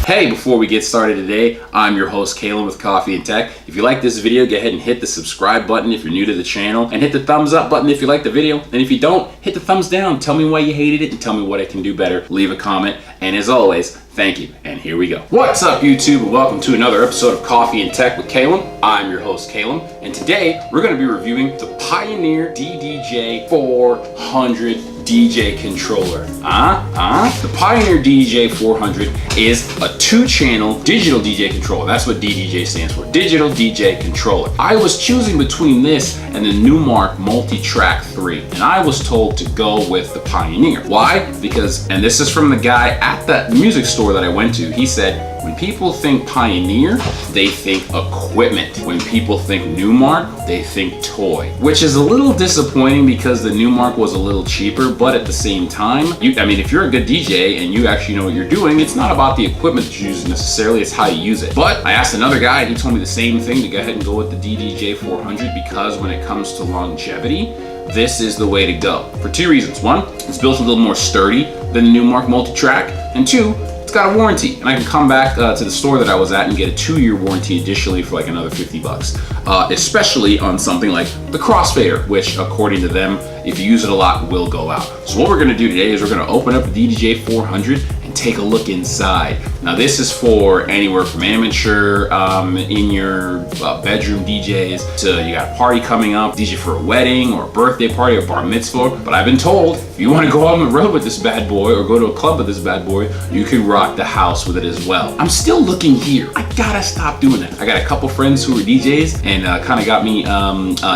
Hey, before we get started today, I'm your host Kalen with Coffee and Tech. If you like this video, go ahead and hit the subscribe button if you're new to the channel, and hit the thumbs up button if you like the video. And if you don't, hit the thumbs down. Tell me why you hated it and tell me what I can do better. Leave a comment. And as always, thank you. And here we go. What's up, YouTube? And welcome to another episode of Coffee and Tech with Kalen. I'm your host Kalen, and today we're going to be reviewing the Pioneer DDJ-400 DJ controller. The Pioneer DDJ-400 is a 2-channel digital DJ controller. That's what DDJ stands for, digital DJ controller. I was choosing between this and the Numark Multi-Track 3, and I was told to go with the Pioneer. Why? Because, and this is from the guy at that music store that I went to, he said, when people think Pioneer, they think equipment. When people think Numark, they think toy. Which is a little disappointing because the Numark was a little cheaper, but at the same time, if you're a good DJ and you actually know what you're doing, it's not about the equipment that you use necessarily, it's how you use it. But I asked another guy and he told me the same thing, to go ahead and go with the DDJ-400 because when it comes to longevity, this is the way to go. For 2 reasons. 1, it's built a little more sturdy than the Numark Multi-Track, and 2, it's got a warranty, and I can come back to the store that I was at and get a 2-year warranty additionally for like another $50, especially on something like the crossfader, which according to them, if you use it a lot, will go out. So what we're gonna do today is we're gonna open up the DDJ-400 and take a look inside. Now this is for anywhere from amateur, in your bedroom DJs, to you got a party coming up, DJ for a wedding or a birthday party or bar mitzvah. But I've been told, if you wanna go out on the road with this bad boy or go to a club with this bad boy, you can rock the house with it as well. I'm still looking here. I gotta stop doing that. I got a couple friends who are DJs and kind of got me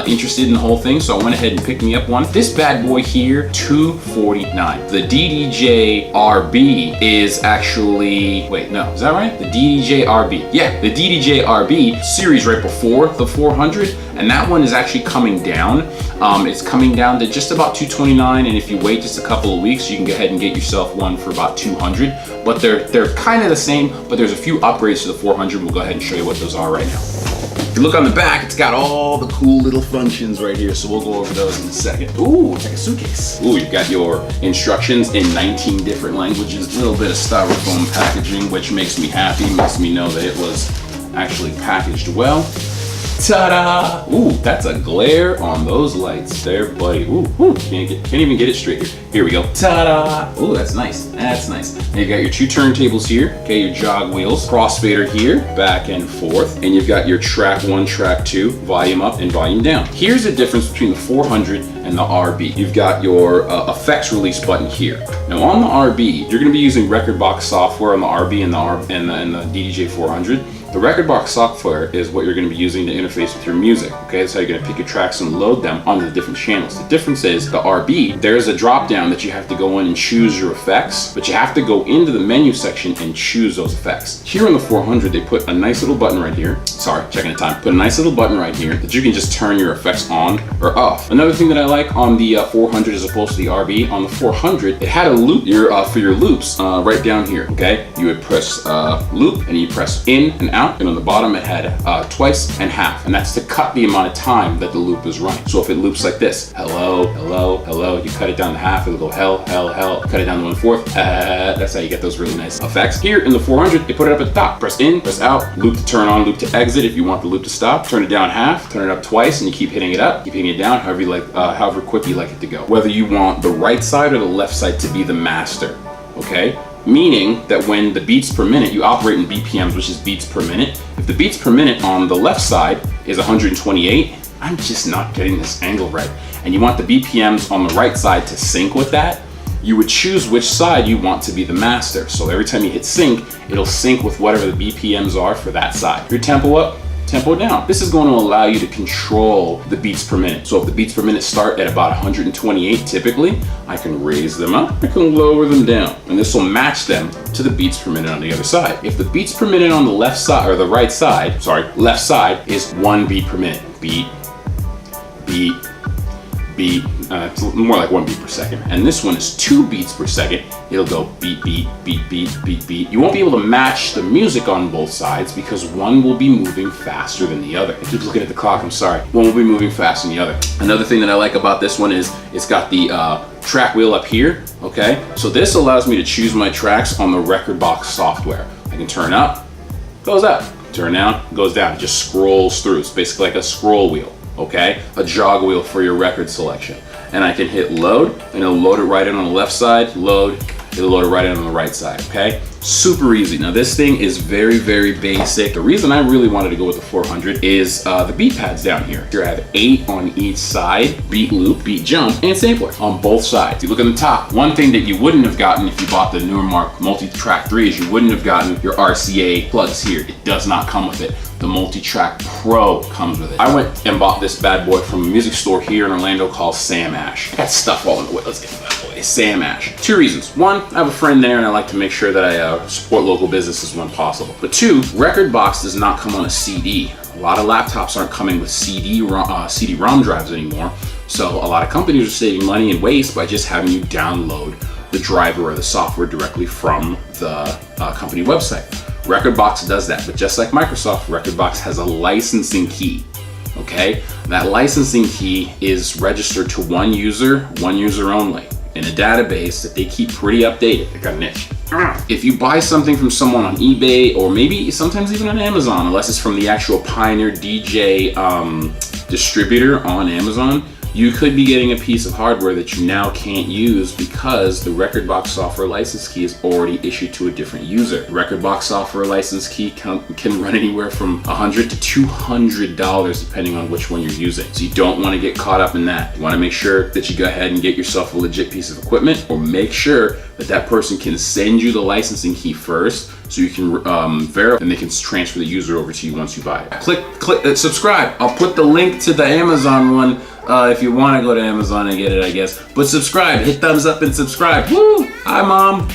interested in the whole thing, so I went ahead and picked me up one. This bad boy here, $249. The DDJ-RB is actually, wait, no, is that right? The DDJ-RB. Yeah, the DDJ-RB series right before the 400, and that one is actually coming down. It's coming down to just about $229, and if you wait just a couple of weeks, you can go ahead and get yourself one for about $200. But they're kind of the same, but there's a few upgrades to the 400. We'll go ahead and show you what those are right now. If you look on the back, it's got all the cool little functions right here, so we'll go over those in a second. Ooh, it's like a suitcase. Ooh, you've got your instructions in 19 different languages, a little bit of styrofoam packaging, which makes me happy, makes me know that it was actually packaged well. Ta-da! Ooh, that's a glare on those lights there, buddy. Ooh, can't even get it straight here. Here we go. Ta-da! Ooh, that's nice. That's nice. Now you've got your 2 turntables here. Okay, your jog wheels, crossfader here, back and forth, and you've got your track 1, track 2, volume up and volume down. Here's the difference between the 400 and the RB. You've got your effects release button here. Now on the RB, you're going to be using Rekordbox software on the RB and the DDJ-400. The Rekordbox software is what you're going to be using to interface with your music. Okay, that's how you're going to pick your tracks and load them onto the different channels. The difference is the RB, there's a drop down that you have to go in and choose your effects, but you have to go into the menu section and choose those effects. Here on the 400, they put a nice little button right here. Sorry, checking the time. Put a nice little button right here that you can just turn your effects on or off. Another thing that I like on the 400 as opposed to the RB, on the 400, it had a loop for your loops right down here. Okay, you would press loop and you press in and out. And on the bottom it had twice and half, and that's to cut the amount of time that the loop is running. So if it loops like this, hello, hello, hello, you cut it down to half, it'll go hell, hell, hell, cut it down to 1/4, that's how you get those really nice effects. Here in the 400, they put it up at the top. Press in, press out, loop to turn on, loop to exit if you want the loop to stop, turn it down half, turn it up twice, and you keep hitting it up, keep hitting it down, however you like, however quick you like it to go. Whether you want the right side or the left side to be the master, okay? Meaning that when the beats per minute, you operate in BPMs, which is beats per minute. If the beats per minute on the left side is 128, I'm just not getting this angle right, and you want the BPMs on the right side to sync with that, you would choose which side you want to be the master. So every time you hit sync, it'll sync with whatever the BPMs are for that side. Your tempo up, tempo down. This is going to allow you to control the beats per minute. So if the beats per minute start at about 128 typically, I can raise them up, I can lower them down, and this will match them to the beats per minute on the other side. If the beats per minute on the left side, or the right side, sorry, left side is 1 beat per minute. Beat, beat, beat, it's more like 1 beat per second. And this one is 2 beats per second. It'll go beat, beat, beat, beat, beat, beat. You won't be able to match the music on both sides because one will be moving faster than the other. I keep looking at the clock, I'm sorry. One will be moving faster than the other. Another thing that I like about this one is it's got the track wheel up here, okay? So this allows me to choose my tracks on the Rekordbox software. I I can turn up, goes up. Turn down, goes down. It just scrolls through. It's basically like a scroll wheel, okay? A jog wheel for your record selection. And I can hit load, and it'll load it right in on the left side, load, it'll load it right in on the right side, okay? Super easy. Now this thing is very, very basic. The reason I really wanted to go with the 400 is the beat pads down here. Here I have 8 on each side, beat loop, beat jump, and sampler on both sides. You look at the top, one thing that you wouldn't have gotten if you bought the Numark multi-track 3 is you wouldn't have gotten your RCA plugs here. It does not come with it. The Multi-Track Pro comes with it. I went and bought this bad boy from a music store here in Orlando called Sam Ash. I got stuff all in the way. Let's get to that boy. Sam Ash. 2 reasons. 1, I have a friend there and I like to make sure that I support local businesses when possible. But 2, Rekordbox does not come on a CD. A lot of laptops aren't coming with CD-ROM drives anymore. So a lot of companies are saving money and waste by just having you download the driver or the software directly from the company website. Rekordbox does that, but just like Microsoft, Rekordbox has a licensing key, okay? That licensing key is registered to one user only, in a database that they keep pretty updated. They got a niche. If you buy something from someone on eBay, or maybe sometimes even on Amazon, unless it's from the actual Pioneer DJ distributor on Amazon, you could be getting a piece of hardware that you now can't use because the Rekordbox software license key is already issued to a different user. Rekordbox software license key can run anywhere from $100 to $200 depending on which one you're using. So you don't want to get caught up in that. You want to make sure that you go ahead and get yourself a legit piece of equipment, or make sure that that person can send you the licensing key first so you can verify, and they can transfer the user over to you once you buy it. Click subscribe. I'll put the link to the Amazon one if you want to go to Amazon and get it, I guess. But subscribe, hit thumbs up and subscribe. Woo! Hi, Mom.